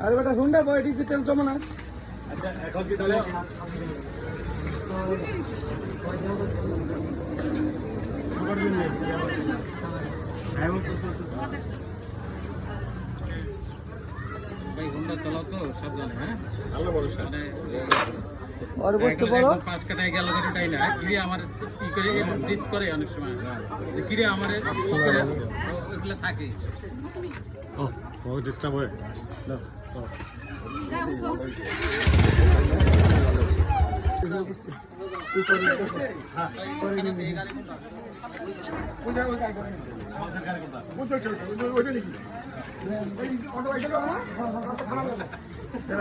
আরে বেটা হুন্ডা বয় ডিজিটাল জমা না। আচ্ছা এখন কি তাহলে ভাই হুন্ডা চালাও তো সাবধানে, হ্যাঁ আল্লাহ ভরসা। মানে আর বসতে বড় পাঁচ কাটায় গেল করে তাই না, কিরে আমার ই করে জিত করে অনেক সময়, কিরে আমার ওইগুলো থাকে। ও ডিস্টার্ব হয়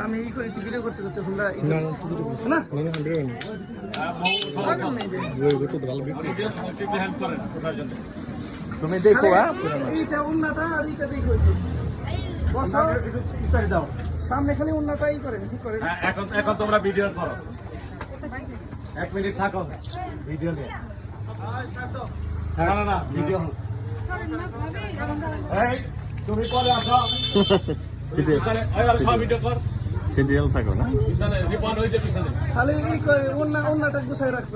আমি ই করি ভিডিও করতে করতে হুন্ডা না হেল্প করেন ওটার জন্য। তুমি দেখো এইটা উন্নাটা আর এইটা দেখো বসো ইতারি দাও সামনে খালি উন্নাটাই করেন ঠিক করে। হ্যাঁ, এখন তোমরা ভিডিও করো, 1 মিনিট থাকো ভিডিও নিয়ে। না ভিডিও এই তুমি পরে আসো ভিডিও কর সিরিয়াল থাকো না পিছনে রিপন হয়েছে পিছনে খালি এই করে উন্নাটা গুছাই রাখতে